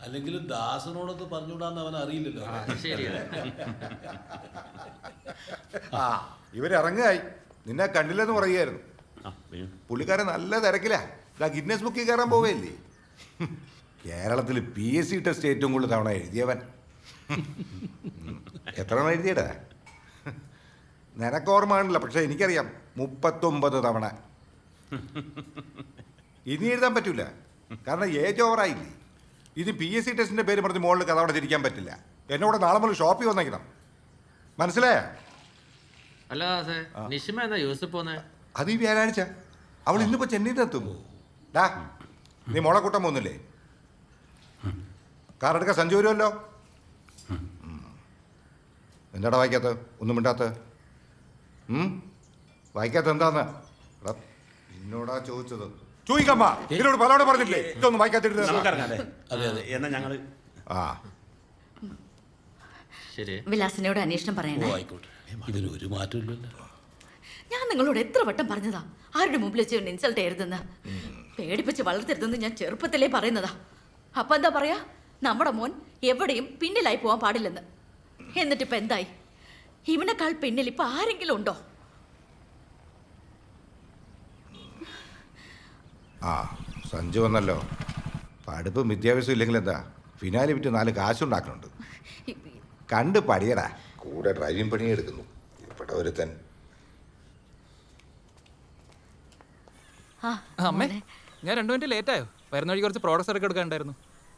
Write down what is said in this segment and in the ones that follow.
അല്ലെങ്കിലും ദാസനോടൊന്ന് പറഞ്ഞുകൂടാന്ന് അവൻ അറിയില്ലല്ലോ. ആ ഇവരിറങ്ങായി. നിന്നെ കണ്ടില്ലെന്ന് പറയുകയായിരുന്നു. പുള്ളിക്കാരൻ നല്ല തിരക്കിലാ. ഗിന്നസ് ബുക്കിൽ കയറാൻ പോവുകയല്ലേ. കേരളത്തിൽ PSC ടെസ്റ്റ് ഏറ്റവും കൂടുതൽ തവണ എഴുതിയവൻ. എത്ര തവണ എഴുതിയടാ? നിനക്ക് ഓർമ്മ കാണില്ല, പക്ഷെ എനിക്കറിയാം 39 തവണ. ഇനി എഴുതാൻ പറ്റൂല, കാരണം ഏജ് ഓവറായില്ലേ. ഇനി PSC ടെസ്റ്റിന്റെ പേര് പറഞ്ഞ് മുകളിൽ കഥ അവിടെ തിരിക്കാൻ പറ്റില്ല. എന്നോട് നാളെ മുതൽ ഷോപ്പിൽ വന്നേക്കണം, മനസ്സിലായ? അല്ല നിഷിമ എന്നാ യൂസഫ് പോന്നെ? അത് ഈ വ്യാഴാഴ്ച. അവൾ ഇന്നിപ്പോ ചെന്നൈയിൽ എത്തുന്നു. ഡാ, നീ മോളെ കൂട്ടം പോകുന്നില്ലേ? കാർ എടുക്കാൻ സഞ്ജു വരുമല്ലോ. എന്താടാ വായിക്കാത്ത? ഒന്നും മിണ്ടാത്ത? വായിക്കാത്ത എന്താന്ന് എന്നോടാ ചോദിച്ചത്? ചോദിക്കമ്മ, എന്നോട് പലവണ പറഞ്ഞില്ലേ ഇതൊന്നും വായിക്കാത്തിട്ട്? എന്നാ ഞങ്ങള് വിലാസിനോട് അന്വേഷണം പറയണേ. ആയിക്കോട്ടെ, ഇതിന് ഒരു മാറ്റമില്ലല്ലോ. ഞാൻ നിങ്ങളോട് എത്ര വട്ടം പറഞ്ഞതാ ആരുടെ മുമ്പിൽ വെച്ച് ഇൻസൾട്ട് ചെയ്യരുതെന്ന്, പേടിപ്പിച്ച് വളർത്തരുതെന്ന് ഞാൻ ചെറുപ്പത്തിലേ പറയുന്നതാ. അപ്പൊ എന്താ പറയാ, നമ്മുടെ മോൻ എവിടെയും പിന്നിലായി പോവാൻ പാടില്ലെന്ന്. എന്നിട്ടിപ്പോ എന്തായി? ഇവനെക്കാൾ പിന്നിൽ ഇപ്പൊ ആരെങ്കിലും ഉണ്ടോ? ആ സഞ്ജു വന്നല്ലോ. പഠിപ്പും വിദ്യാഭ്യാസം ഇല്ലെങ്കിൽ എന്താ, ഫിനാലി വിറ്റ് 4 കാശുണ്ടാക്കുന്നുണ്ട്. കണ്ട് പടിയടാ. കൂടെ ഡ്രൈവിംഗ് പണിയെടുക്കുന്നു ഇവിടെ ഒരുത്തൻ. അമ്മേ, ഞാൻ 2 മിനിറ്റ് ലേറ്റായോ? വരുന്ന വഴി കുറച്ച് പ്രോഡക്ട്സ് ഇറക്കി എടുക്കാനുണ്ടായിരുന്നു.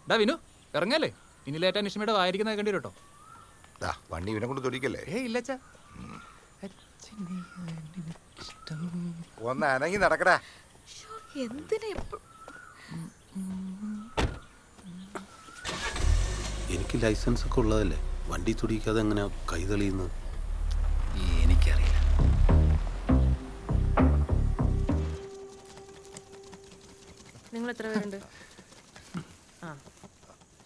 ഡാ വിനു, ഇറങ്ങല്ലേ? ഇനി ലേറ്റാ നിഷ്മയുടെ വായിരിക്കുന്ന കണ്ടി കേട്ടോ. വണ്ടി ഇവനെ കൊണ്ട് തൊടിക്കല്ലേ? ഇല്ലച്ചാ, ഒന്ന് അനങ്ങി നടക്കടാ. എനിക്ക് ലൈസൻസ് ഒക്കെ ഉള്ളതല്ലേ, വണ്ടി തുടിക്കാതെ എങ്ങനെയാ കൈ തെളിയുന്നത്? എനിക്കറിയില്ല. നിങ്ങൾ എത്ര പേരുണ്ട്? ആ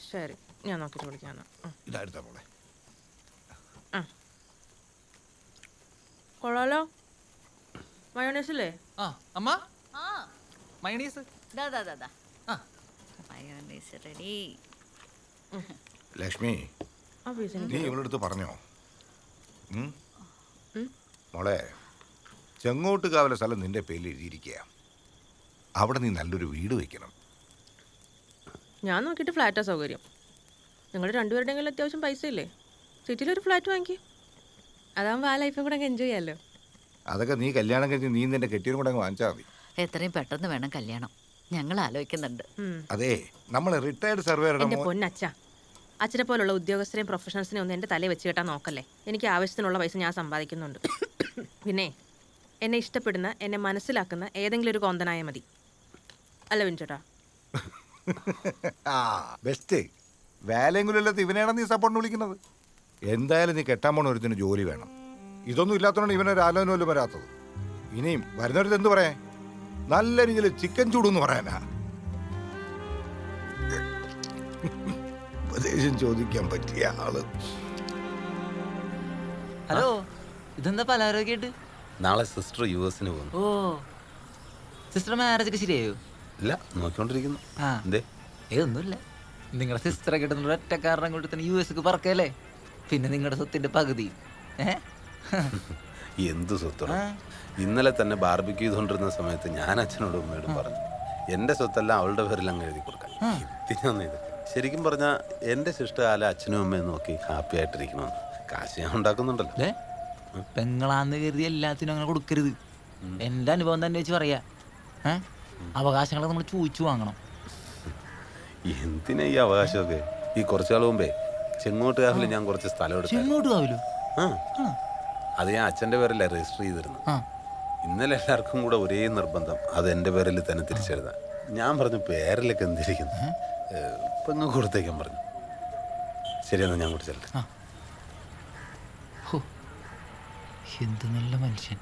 ശരി, ഞാൻ നോക്കിയിട്ട് വിളിക്കാം. ഇതായിരുന്നാ മോളെ. കൊള്ളാലോ, മയോണൈസ് അല്ലേ? ആ അമ്മ, മയണീസ് റെഡി. ലക്ഷ്മി, നീ ഇവളെടുത്ത് പറഞ്ഞോ? മോളെ, ചെങ്ങോട്ടുകാവിലെ സ്ഥലം നിന്റെ പേരിൽ എഴുതിയിരിക്കുക. അവിടെ നീ നല്ലൊരു വീട് വെക്കണം. ഞാൻ നോക്കിയിട്ട് ഫ്ലാറ്റാ സൗകര്യം. നിങ്ങൾ രണ്ടുപേരുടെയെങ്കിലും അത്യാവശ്യം പൈസ ഇല്ലേ? സിറ്റിയിലൊരു ഫ്ലാറ്റ് വാങ്ങിക്കും. അതാകുമ്പോൾ ആ ലൈഫും കൂടെ എൻജോയ് ചെയ്യാമല്ലോ. അതൊക്കെ നീ കല്യാണം കഴിഞ്ഞ് നീ നിന്റെ കെട്ടിയും കൂടെ അങ്ങ് വാങ്ങിച്ചാൽ മതി. എത്രയും പെട്ടെന്ന് വേണം കല്യാണം, ഞങ്ങൾ ആലോചിക്കുന്നുണ്ട്. അതെ, നമ്മൾ റിട്ടയർഡ് സർവേയുടെ എൻ്റെ പൊന്നച്ഛ, അച്ഛനെ പോലുള്ള ഉദ്യോഗസ്ഥരെയും പ്രൊഫഷണൽസിനെ ഒന്നും എൻ്റെ തലയിൽ വെച്ച് കെട്ടാൻ നോക്കല്ലേ. എനിക്ക് ആവശ്യത്തിനുള്ള പൈസ ഞാൻ സമ്പാദിക്കുന്നുണ്ട്. പിന്നെ എന്നെ ഇഷ്ടപ്പെടുന്ന, എന്നെ മനസ്സിലാക്കുന്ന ഏതെങ്കിലും ഒരു കോന്തനായ മതി. അല്ല വിൻചേട്ടാ? ആ ബെസ്റ്റ്. വേലയെങ്കിലുമില്ലാത്ത ഇവനെയാണ് നീ സപ്പോർട്ട് വിളിക്കുന്നത്. എന്തായാലും നീ കെട്ടാൻ പോണ ഒരുത്തിന് ജോലി വേണം. ഇതൊന്നും ഇല്ലാത്തതുകൊണ്ട് ഇവനൊരു ആലോചന പോലും വരാത്തത്. ഇനിയും വരുന്നവരത് എന്ത് പറയാൻ? നല്ല രീതിയിൽ ചിക്കൻ ചൂടെന്ന് പറയാനാ. ഉപദേശം ചോദിക്കാൻ പറ്റിയ ആള്. ഹലോ, ഇതെന്താ പലഹാരമൊക്കെ? നാളെ സിസ്റ്റർ US പോകുന്നു. ഓ, സിസ്റ്റർ മാരേജ് ഒക്കെ ശരിയായോ? ഇല്ല, നോക്കിക്കൊണ്ടിരിക്കുന്നു. ഒന്നുമില്ല, നിങ്ങളുടെ സിസ്റ്ററൊക്കെ കിട്ടുന്ന ഒറ്റ കാരണം കൊണ്ട് തന്നെ US പറക്കല്ലേ. പിന്നെ നിങ്ങളുടെ സ്വത്തിന്റെ പകുതി എന്ത് സ്വത്താണ്? ഇന്നലെ തന്നെ ബാർബിക്യൂ ചെയ്തുകൊണ്ടിരുന്ന സമയത്ത് ഞാൻ അച്ഛനോടും ഉമ്മയോടും പറഞ്ഞു, എൻ്റെ സ്വത്തെല്ലാം അവളുടെ പേരിൽ അങ്ങ് എഴുതി കൊടുക്കാൻ. ഇതിനൊന്നും ഇത് ശരിക്കും പറഞ്ഞാൽ എൻ്റെ ശിഷ്ടകാലം അച്ഛനും അമ്മയും നോക്കി ഹാപ്പി ആയിട്ടിരിക്കണമെന്ന്. കാശ് ഞാൻ ഉണ്ടാക്കുന്നുണ്ടല്ലോ. പെങ്ങളാന്ന് കരുതി എല്ലാത്തിനും അങ്ങനെ കൊടുക്കരുത്. എൻ്റെ അനുഭവം തന്നെ വെച്ച് പറയാ, അവകാശങ്ങളൊക്കെ നമ്മൾ ചോദിച്ചു വാങ്ങണം. എന്തിനാ ഈ അവകാശമൊക്കെ? ഈ കുറച്ചാൾ മുമ്പേ ചെങ്ങോട്ടുകാവിൽ ഞാൻ കുറച്ച് സ്ഥലം എടുത്തു. ചെങ്ങോട്ടുകാവിലോ? അത് ഞാൻ അച്ഛൻ്റെ പേരല്ലേ രജിസ്റ്റർ ചെയ്തിരുന്നു. ഇന്നലെ എല്ലാവർക്കും കൂടെ ഒരേ നിർബന്ധം, അത് എൻ്റെ പേരിൽ തന്നെ തിരിച്ചെഴുതാൻ. ഞാൻ പറഞ്ഞു പേരിലൊക്കെ എന്തിരിക്കുന്നു, പെങ്ങ് കൊടുത്തേക്കാൻ പറഞ്ഞു. ശരിയെന്നാ ഞാൻ കൂടി ചെല്ലട്ടെ. എന്ത് നല്ല മനുഷ്യൻ.